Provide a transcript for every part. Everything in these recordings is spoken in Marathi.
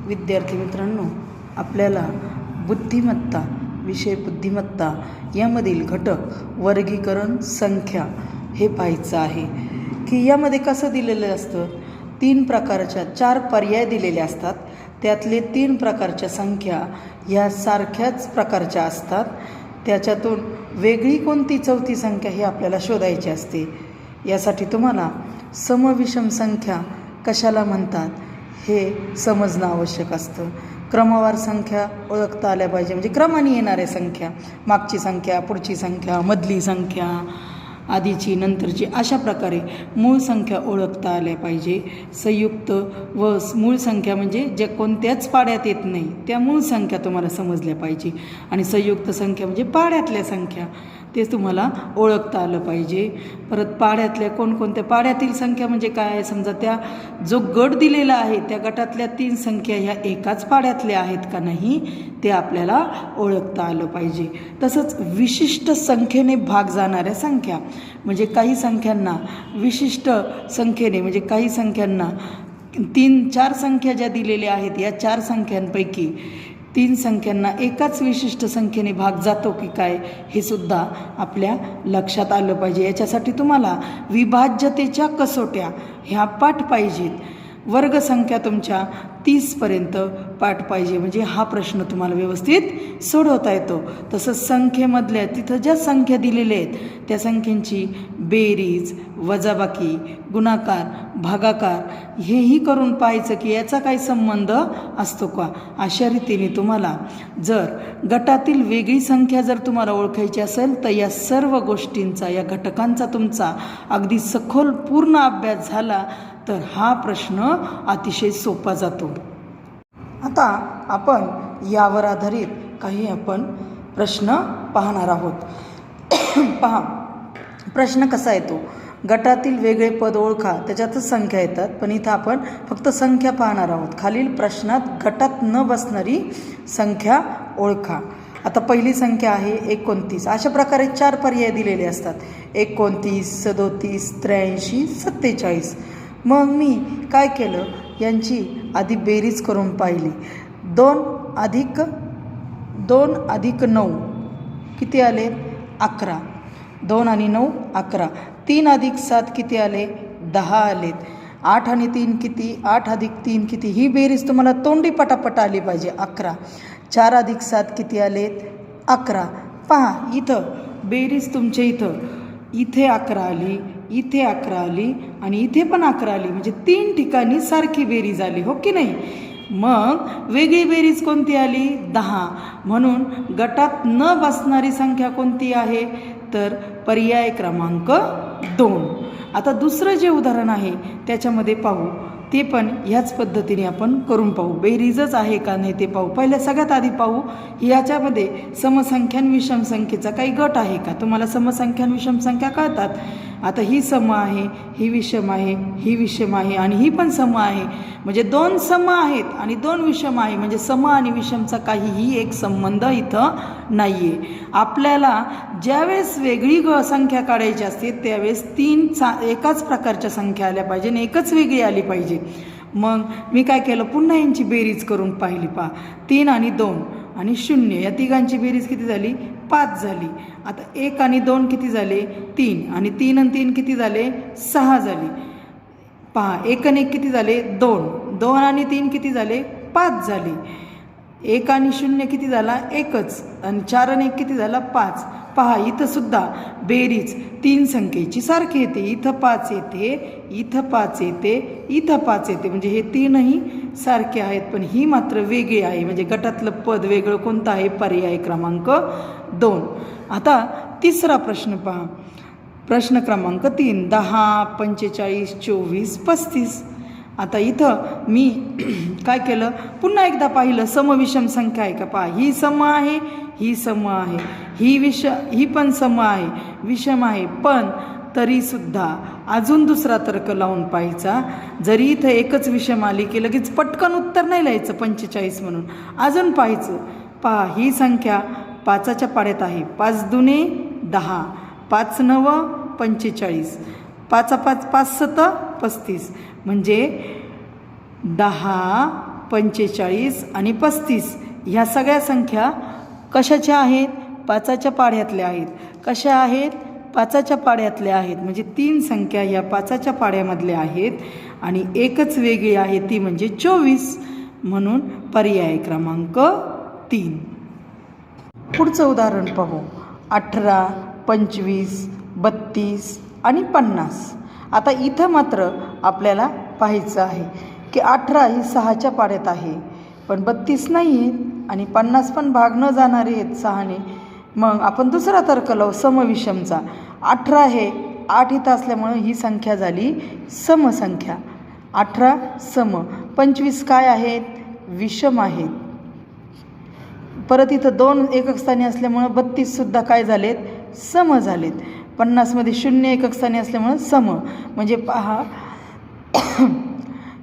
विद्यार्थी मित्रांनो, आपल्याला बुद्धिमत्ता विषय बुद्धिमत्ता यामधील घटक वर्गीकरण संख्या हे पाहायचं आहे की यामध्ये कसं दिलेलं असतं. 3 प्रकारच्या 4 पर्याय दिलेले असतात. त्यातले 3 प्रकारच्या संख्या ह्या सारख्याच प्रकारच्या असतात. त्याच्यातून वेगळी कोणती चौथी संख्या ही आपल्याला शोधायची असते. यासाठी तुम्हाला समविषम संख्या कशाला म्हणतात हे समजणं आवश्यक असतं. क्रमवार संख्या ओळखता आल्या पाहिजे, म्हणजे क्रमाने येणाऱ्या संख्या, मागची संख्या, पुढची संख्या, मधली संख्या, आधीची, नंतरची, अशा प्रकारे मूळ संख्या ओळखता आल्या पाहिजे. संयुक्त व मूळ संख्या म्हणजे जे कोणत्याच पाड्यात येत नाही त्या मूळ संख्या तुम्हाला समजल्या पाहिजे. आणि संयुक्त संख्या म्हणजे पाड्यातल्या संख्या, तेच तुम्हाला ओळखता आलं पाहिजे. परत पाड्यातल्या कोणकोणत्या पाड्यातील संख्या म्हणजे काय आहे, समजा त्या जो गट दिलेला आहे त्या गटातल्या 3 संख्या ह्या एकाच पाड्यातल्या आहेत का नाही ते आपल्याला ओळखता आलं पाहिजे. तसंच विशिष्ट संख्येने भाग जाणाऱ्या संख्या, म्हणजे काही संख्यांना विशिष्ट संख्येने, म्हणजे काही संख्यांना 3-4 संख्या ज्या दिलेल्या आहेत या 4 संख्यांपैकी 3 संख्यांना एकाच विशिष्ट संख्येने भाग जातो की काय हे सुद्धा आपल्या लक्षात आलं पाहिजे. याच्यासाठी तुम्हाला विभाज्यतेच्या कसोट्या ह्या पाठ पाहिजेत. वर्गसंख्या तुमच्या 30पर्यंत पाठ पाहिजे, म्हणजे हा प्रश्न तुम्हाला व्यवस्थित सोडवता येतो. तसंच संख्येमधल्या तिथं ज्या संख्या दिलेल्या आहेत त्या संख्यांची बेरीज, वजाबाकी, गुणाकार, भागाकार हेही करून पाहायचं की याचा काही संबंध असतो का. अशा रीतीने तुम्हाला जर गटातील वेगळी संख्या जर तुम्हाला ओळखायची असेल तर या सर्व गोष्टींचा, या घटकांचा तुमचा अगदी सखोल पूर्ण अभ्यास झाला तर हा प्रश्न अतिशय सोपा जातो. आता आपण यावर आधारित काही प्रश्न पाहणार आहोत. पहा, प्रश्न कसा येतो, गटातील वेगळे पद ओळखा, त्याच्यातच संख्या येतात, पण इथं आपण फक्त संख्या पाहणार आहोत. खालील प्रश्नात गटात न बसणारी संख्या ओळखा. आता पहिली संख्या आहे 29. अशा प्रकारे 4 पर्याय दिलेले असतात, 29, 37, 83, 47. मग मी काय केलं, यांची आधी बेरीज करून पाहिली. 2 अधिक 9 किती आले, 11. 2 आणि 9 11. 3 अधिक 7 किती आले, 10 आलेत. 8 आणि 3 किती, 8 अधिक 3 किती, ही बेरीज तुम्हाला तोंडी पटापट आली पाहिजे, 11. 4 अधिक 7 किती आलेत, 11. पहा इथं बेरीज तुमच्या इथे 11 आली, इथे 11 आली आणि इथे पण 11 आली, म्हणजे 3 ठिकाणी सारखी बेरीज आली, हो की नाही. मग वेगळी बेरीज कोणती आली, 10. म्हणून गटात न बसणारी संख्या कोणती आहे तर पर्याय क्रमांक 2. आता दुसरं जे उदाहरण आहे त्याच्यामध्ये पाहू, ते पण ह्याच पद्धतीने आपण करून पाहू. बेरीजच आहे का नाही ते पाहू. पहिल्या सगळ्यात आधी पाहू याच्यामध्ये समसंख्यान विषम संख्येचा काही गट आहे का. तुम्हाला समसंख्यान विषम संख्या कळतात. आता ही सम आहे, ही विषम आहे, ही विषम आहे आणि ही पण सम आहे, म्हणजे 2 सम आहेत आणि 2 विषम आहे, म्हणजे सम आणि विषमचा काहीही एक संबंध इथं नाही आहे. आपल्याला ज्यावेळेस वेगळी संख्या काढायची असते त्यावेळेस 3 एकाच प्रकारच्या संख्या आल्या पाहिजे आणि एकच वेगळी आली पाहिजे. मग मी काय केलं, पुन्हा यांची बेरीज करून पाहिली. 3 आणि 2 आणि 0 या तिघांची बेरीज किती झाली, 5 झाली. आता 1 आणि 2 किती झाले, 3. आणि 3 आणि 3 किती झाले, 6 झाली. पहा 1 आणि 1 किती झाले, 2. 2 आणि 3 किती झाले, 5 झाली. 1 आणि 0 किती झाला, 1च. आणि 4 आणि 1 किती झाला, 5. पहा इथं सुद्धा बेरीज 3 संख्येची सारखी येते. इथं 5 येते, इथं 5 येते, इथं 5 येते, म्हणजे हे 3ही सारखे आहेत, पण ही मात्र वेगळी आहे. म्हणजे गटातलं पद वेगळं कोणतं आहे, पर्याय क्रमांक 2. आता तिसरा प्रश्न पहा, प्रश्न क्रमांक 3. 10, 45, 24, 35. आता इथं मी काय केलं, पुन्हा एकदा पाहिलं समविषम संख्या आहे का. पहा ही सम आहे, ही सम आहे, ही पण सम आहे, विषम आहे, पण तरीसुद्धा अजून दुसरा तर्क लावून पाहायचा. जरी इथं एकच विषम आली की लगेच पटकन उत्तर नाही लिहायचं 45 म्हणून, अजून पाहायचं. पहा ही संख्या 5च्या पाड्यात आहे. 5 दुने 10, 5 9 45, 5 5 5 7 35, म्हणजे 10 45 आणि 35 ह्या सगळ्या संख्या कशाच्या आहेत? पाचाच्या पाढ्यातल्या आहेत. कशा आहेत? पाचाच्या पाढ्यातल्या आहेत. म्हणजे 3 संख्या ह्या पाचाच्या पाढ्यामधल्या आहेत आणि एकच वेगळी आहे ती म्हणजे 24. म्हणून पर्याय क्रमांक 3. पुढचं उदाहरण पाहू. 18, 25, 32 आणि 50. आता इथं मात्र आपल्याला पाहायचं आहे की 18 ही 6च्या पाढ्यात आहे, पण 32 नाही आहे आणि 50 पण भाग न जाणारे आहेत 6ने. मग आपण दुसरा तर्क लावू समविषमचा. 18 हे 8 इथं असल्यामुळं ही संख्या झाली समसंख्या. 18 सम. 25 काय आहेत? विषम आहेत. परत इथं 2 एकक स्थानी असल्यामुळं 32 सुद्धा काय झालेत? सम झालेत. 50 मध्ये 0 एकक स्थानी असल्यामुळं सम. म्हणजे पहा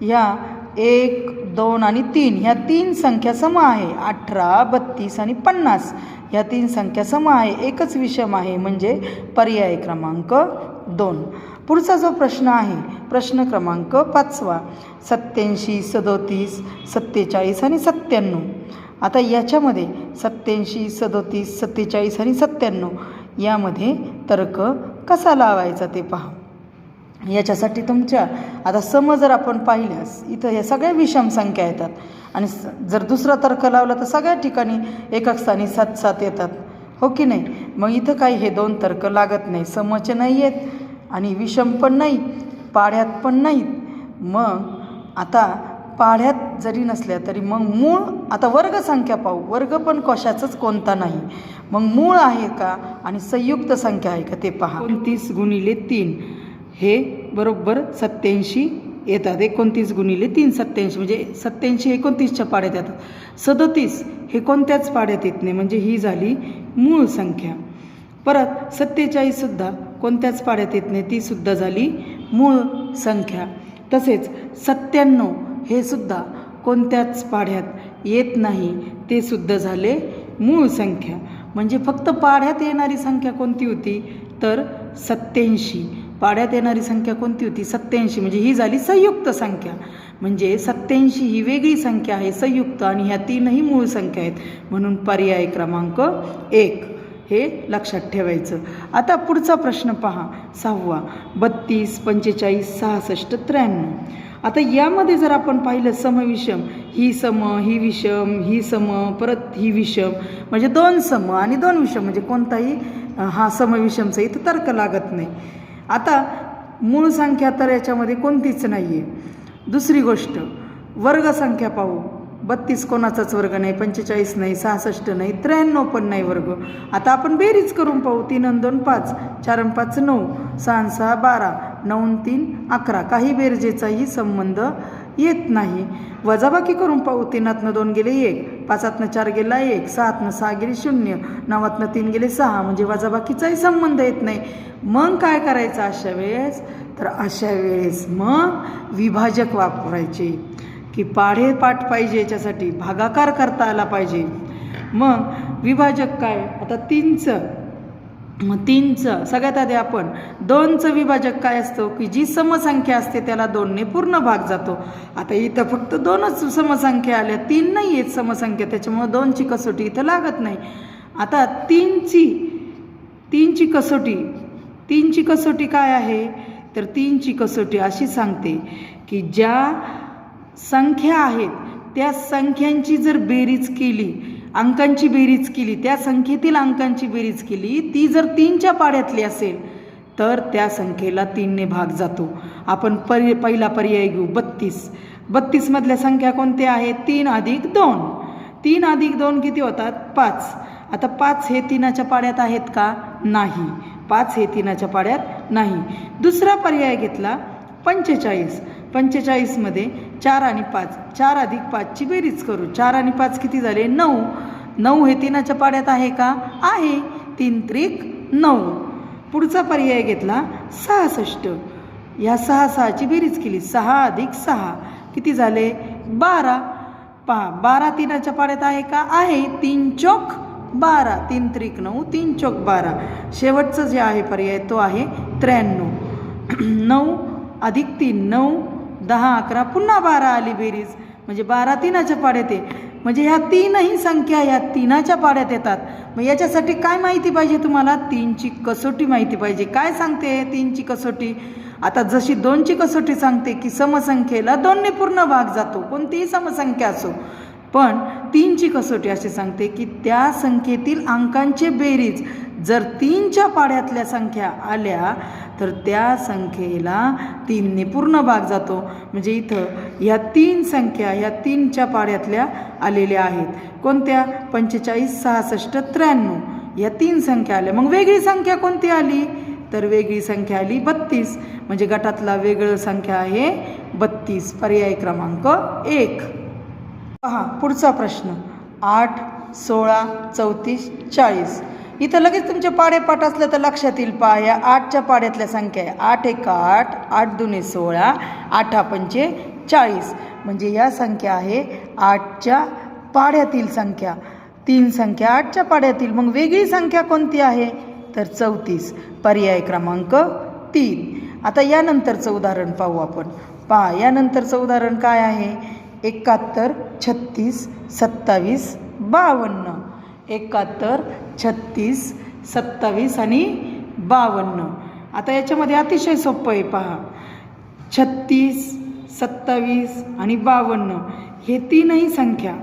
ह्या 1, 2 आणि 3 ह्या 3 संख्या सम आहे. 18, 32 आणि 50 ह्या 3 संख्या सम आहे. एकच विषम आहे म्हणजे पर्याय क्रमांक 2. पुढचा जो प्रश्न आहे प्रश्न क्रमांक 5. 87, 37, 47 आणि 97. आता याच्यामध्ये 87, 37, 47 आणि 97 यामध्ये तर्क कसा लावायचा ते पहा. याच्यासाठी तुमच्या आता सम जर आपण पाहिल्यास इथं ह्या सगळ्या विषम संख्या येतात आणि जर दुसरा तर्क लावला तर सगळ्या ठिकाणी एकक स्थानी 7 7 येतात, हो की नाही. मग इथं काही हे 2 तर्क लागत नाही. समचे नाही आहेत आणि विषम पण नाही, पाढ्यात पण नाहीत. मग आता पाढ्यात जरी नसल्या तरी मग मूळ आता वर्गसंख्या पाहू. वर्ग पण कशाचंच कोणता नाही. मग मूळ आहे का आणि संयुक्त संख्या आहे का ते पहा. 29 गुणिले 3 हे बरोबर 87 येतात. 29 गुणिले 3 87 म्हणजे 87 29च्या पाढ्यात येतात. 37 हे कोणत्याच पाढ्यात येत नाही म्हणजे ही झाली मूळ संख्या. परत 47 सुद्धा कोणत्याच पाढ्यात येत नाही, ती सुद्धा झाली मूळ संख्या. तसेच 97 हे सुद्धा कोणत्याच पाढ्यात येत नाही, ते सुद्धा झाले मूळ संख्या. म्हणजे फक्त पाढ्यात येणारी संख्या कोणती होती तर 87. पाढ्यात येणारी संख्या कोणती होती? 87. म्हणजे ही झाली संयुक्त संख्या. म्हणजे 87 ही वेगळी संख्या आहे संयुक्त आणि ह्या 3ही मूळ संख्या आहेत. म्हणून पर्याय क्रमांक 1 हे लक्षात ठेवायचं. आता पुढचा प्रश्न पहा 6. 32, 45, 66, 93. आता यामध्ये जर आपण पाहिलं समविषम, ही सम, ही विषम, ही सम, परत ही विषम म्हणजे 2 सम आणि 2 विषम म्हणजे कोणताही हा समविषमचा इथं तर्क लागत नाही. आता मूळ संख्या तर याच्यामध्ये कोणतीच नाही आहे. दुसरी गोष्ट वर्गसंख्या पाहू. 32 कोणाचाच वर्ग नाही, 45 नाही, 66 नाही, 93 पण नाही वर्ग. आता आपण बेरीज करून पाहू. 3 आणि 2 5, 4 आणि 5 9, 6 आणि 6 12, 9 आणि 3 11. काही बेरजेचाही संबंध येत नाही. वजाबाकी करून पाहू. 3 2 गेले 1, 5 4 गेला 1, 6 6 गेले 0, 9 3 गेले 6 म्हणजे वजाबाकीचाही संबंध येत नाही. मग काय करायचं अशा वेळेस? तर अशा वेळेस मग विभाजक वापरायचे की पाढे पाठ पाहिजे, याच्यासाठी भागाकार करता आला पाहिजे. मग विभाजक काय? आता 3चं सगळ्यात आधी आपण 2चं विभाजक काय असतो की जी समसंख्या असते त्याला 2ने पूर्ण भाग जातो. आता इथं फक्त 2च समसंख्या आल्या, 3 नाही आहेत समसंख्या, त्याच्यामुळे 2ची कसोटी इथं लागत नाही. आता 3ची कसोटी काय आहे? तर 3ची कसोटी अशी सांगते की ज्या संख्या आहेत त्या संख्यांची जर बेरीज केली, अंकांची बेरीज केली, त्या संख्येतील अंकांची बेरीज केली, ती जर 3च्या पाढ्यातली असेल तर त्या संख्येला 3ने भाग जातो. आपण पहिला पर्याय घेऊ 32. 32 मधल्या संख्या कोणत्या आहेत? 3 अधिक 2. 3 अधिक 2 किती होतात? 5. आता 5 हे 3च्या पाढ्यात आहेत का? नाही. 5 हे 3च्या पाढ्यात नाही. दुसरा पर्याय घेतला 45. 45 मध्ये 4 आणि 5, 4 अधिक 5ची बेरीज करू. 4 आणि 5 किती झाले? 9. 9 हे 3च्या पाढ्यात आहे का? आहे. 3 त्रिक 9. पुढचा पर्याय घेतला 66. या 6 6ची बेरीज केली. 6 अधिक 6 किती झाले? 12. पहा 12 3च्या पाढ्यात आहे का? आहे. 3 चौक 12. 3 त्रिक 9, 3 चौक 12. शेवटचं जे आहे पर्याय तो आहे 93. 9 अधिक 3 9, 10 11 पुन्हा 12 आली बेरीज म्हणजे 12 3च्या पाड्यात आहे. म्हणजे ह्या तीनही संख्या ह्या 3च्या पाड्यात येतात. मग याच्यासाठी काय माहिती पाहिजे तुम्हाला? 3ची कसोटी माहिती पाहिजे. काय सांगते 3ची कसोटी? आता जशी 2ची कसोटी सांगते की समसंख्येला 2ने पूर्ण भाग जातो, कोणतीही समसंख्या असो. पण 3ची कसोटी अशी सांगते की त्या संख्येतील अंकांचे बेरीज जर 3च्या पाड्यातल्या संख्या आल्या तर त्या संख्येला 3ने पूर्ण भाग जातो. म्हणजे इथं ह्या 3 संख्या ह्या 3च्या पाड्यातल्या आलेल्या आहेत. कोणत्या? 45, 66, 93 या 3 संख्या आल्या. मग वेगळी संख्या कोणती आली? तर वेगळी संख्या आली 32. म्हणजे गटातला वेगळं संख्या आहे 32. पर्याय क्रमांक 1. पहा पुढचा प्रश्न. 8, 16, 34, 40. इथं लगेच तुमचे पाढेपाठ असलं तर लक्षात येईल. पहा या 8च्या पाड्यातल्या संख्या आहे. 8 1 8, 8 2 16, 8 5 40. म्हणजे या संख्या आहे 8च्या पाड्यातील संख्या. 3 संख्या 8च्या पाड्यातील. मग वेगळी संख्या कोणती आहे? तर 34. पर्याय क्रमांक 3. आता यानंतरचं उदाहरण पाहू आपण. पहा यानंतरचं उदाहरण काय आहे? 71, 36, 27, 52. 71, 36, 27 आणि 52. आता याच्यामध्ये अतिशय सोपं आहे. पहा 36, 27 आणि 52 हे तीनही संख्या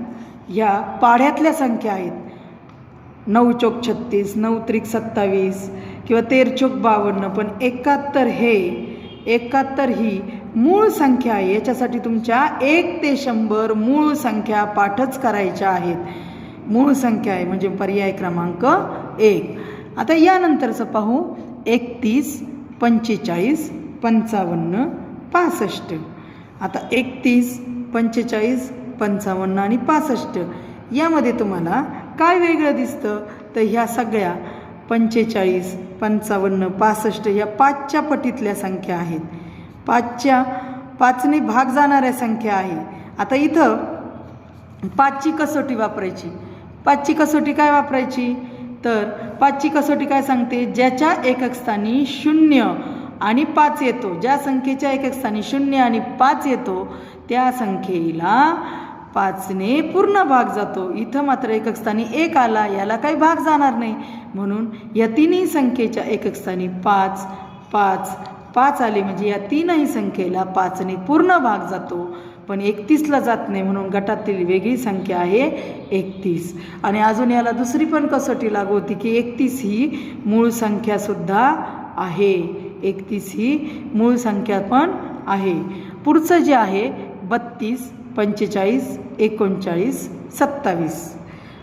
या पाढ्यातल्या संख्या आहेत. 9 चौक 36, 9 त्रिक 27 किंवा 13 चौक 52. पण 71 ही मूळ संख्या आहे. याच्यासाठी तुमच्या 1 ते 100 मूळ संख्या पाठच करायच्या आहेत. मूळ संख्या आहे म्हणजे पर्याय क्रमांक 1. आता यानंतरचं पाहू. 31, 45, 55, 65. आता 31, 45, 55 आणि 65 यामध्ये तुम्हाला काय वेगळं दिसतं? तर ह्या सगळ्या 45, 55, 65 या 5च्या पटीतल्या संख्या आहेत. 5ने भाग जाणाऱ्या संख्या आहे. आता इथं 5ची कसोटी वापरायची. 5ची कसोटी काय वापरायची? तर 5ची कसोटी काय सांगते? ज्याच्या एकक स्थानी 0 आणि 5 येतो, ज्या संख्येच्या एकक स्थानी 0 आणि 5 येतो त्या संख्येला 5ने पूर्ण भाग जातो. इथं मात्र एकक स्थानी 1 आला, याला काही भाग जाणार नाही. म्हणून या तीनही संख्येच्या एकक स्थानी 5, 5, 5 आले. म्हणजे या तीनही संख्येला 5ने पूर्ण भाग जातो. पण 31ला जात नाही. म्हणून गटातील वेगळी संख्या आहे 31. आणि अजून याला दुसरी पण कसोटी लागू होती की 31 ही मूळ संख्या सुद्धा आहे. 31 ही मूळ संख्या पण आहे. पुढचं जे आहे 32, 45, 39, 27.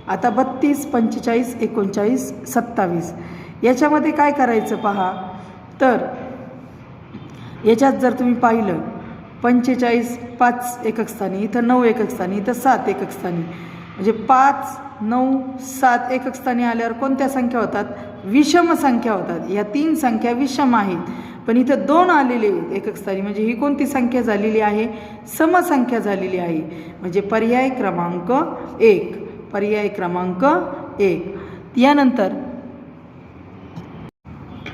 आता 32, 45, 39, 27 याच्यामध्ये काय करायचं पहा. तर याच्यात जर तुम्ही पाहिलं 45 5 एकक स्थानी, इथं 9 एकक स्थानी, इथं 7 एकक स्थानी. म्हणजे 5, 9, 7 एकक स्थानी आल्यावर कोणत्या संख्या होतात? विषम संख्या होतात. या 3 संख्या विषम आहेत. पण इथं 2 आलेले एकक स्थानी म्हणजे ही कोणती संख्या झालेली आहे? समसंख्या झालेली आहे. म्हणजे पर्याय क्रमांक 1. पर्याय क्रमांक 1. यानंतर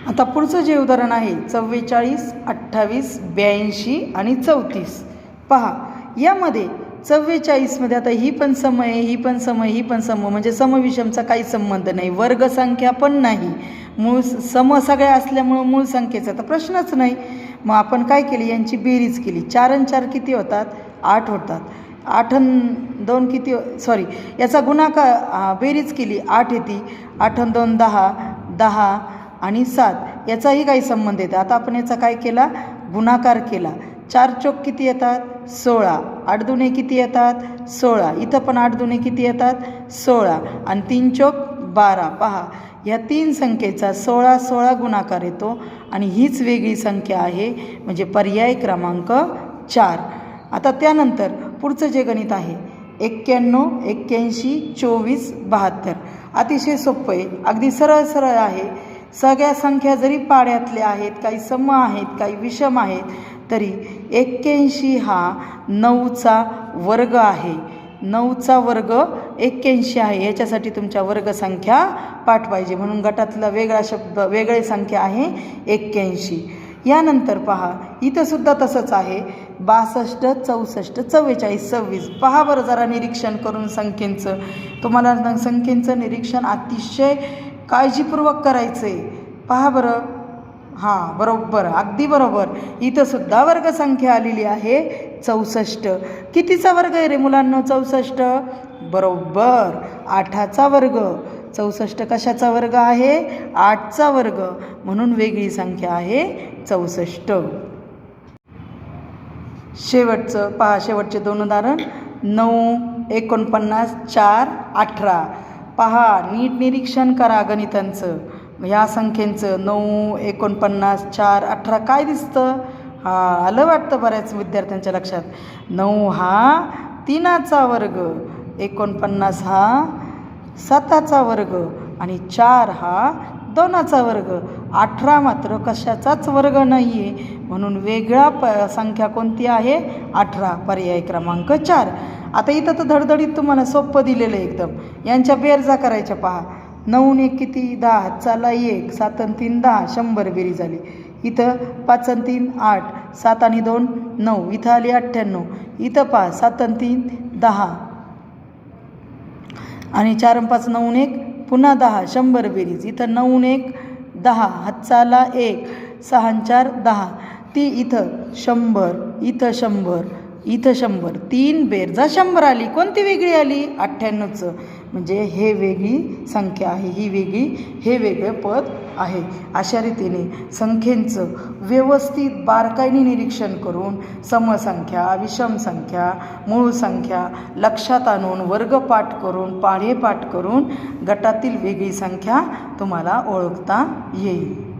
आता पुढचं जे उदाहरण आहे 44, 28, 82 आणि 34. पहा यामध्ये 44 मध्ये आता ही पण सम आहे, ही पण सम आहे, ही पण सम. म्हणजे समविषमचा काही संबंध नाही. वर्ग संख्या पण नाही. मूळ सम सगळ्या असल्यामुळं मूळ संख्येचा तर प्रश्नच नाही. मग आपण काय केली? यांची बेरीज केली. 4 आणि 4 किती होतात? 8 होतात. 8 आणि 2 किती? सॉरी याचा गुणाकार बेरीज केली 8 येते. 8 आणि 2 10, 10 आणि 7 याचाही काही संबंध येतो. आता आपण याचा काय केला? गुणाकार केला. 4 चौक किती येतात? 16. 8 दुणे किती येतात? 16. इथं पण 8 दुणे किती येतात? 16. आणि 3 चौक 12. पहा या 3 संख्येचा 16 16 गुणाकार येतो आणि हीच वेगळी संख्या आहे. म्हणजे पर्याय क्रमांक 4. आता त्यानंतर पुढचं जे गणित आहे 91, 81, 24, 72. अतिशय सोपं आहे. अगदी सरळ सरळ आहे. सगळ्या संख्या जरी पाड्यातल्या आहेत, काही सम आहेत, काही विषम आहेत, तरी 81 हा 9चा वर्ग आहे. 9चा वर्ग 81 आहे. याच्यासाठी तुमच्या वर्गसंख्या पाठ पाहिजे. म्हणून गटातला वेगळा शब्द वेगळी संख्या आहे 81. यानंतर पहा इथं सुद्धा तसंच आहे. 62, 64, 44, 26. पहा बरं जरा निरीक्षण करून संख्येचं. तुम्हाला संख्येचं निरीक्षण अतिशय काळजीपूर्वक करायचं आहे. पहा बरं. हां, बरोबर, अगदी बरोबर. इथं सुद्धा वर्गसंख्या आलेली आहे 64. कितीचा वर्ग आहे रे मुलांनो 64? बरोबर, 8चा वर्ग. 64 कशाचा वर्ग आहे? 8चा वर्ग. म्हणून वेगळी संख्या आहे 64. शेवटचं पहा, शेवटचे 2 उदाहरण. 9, 49, 4, 18. पहा, नीट निरीक्षण करा गणितांचं. ह्या संख्येचं 9, 49, 4, 18 काय दिसतं? हां, आलं वाटतं बऱ्याच विद्यार्थ्यांच्या लक्षात. 9 हा 3चा वर्ग, 49 हा 7चा वर्ग आणि 4 हा 2चा वर्ग. 18 मात्र कशाचाच वर्ग नाही आहे. म्हणून वेगळा संख्या कोणती आहे? 18. पर्याय क्रमांक 4. आता इथं तर धडधडीत तुम्हाला सोपं दिलेलं आहे एकदम. यांच्या बेरजा करायच्या पहा. 9 1 किती? 10. चला 1, 7 आणि 3 10. 100 बेरीज झाली. इथं 5 आणि 3 8, 7 आणि 2 9. इथं आली 98. इथं पहा 7 आणि 3 10 आणि 4 आणि 5 9 1 पुन्हा 10. 100 बेरीज. इथं 9 1 10. हातचा आला 1. 6 आणि 4 10. ती इथं 100, इथं 100, इथं 100. 3 बेरजा 100 आली. कोणती वेगळी आली? 98चं. म्हणजे हे वेगळी संख्या आहे, ही वेगळी, हे वेगळं पद आहे. अशा रीतीने संख्येचं व्यवस्थित बारकाईने निरीक्षण करून समसंख्या, विषम संख्या, मूळ संख्या लक्षात आणून वर्गपाठ करून, पाढे पाठ करून गटातील वेगळी संख्या तुम्हाला ओळखता येईल.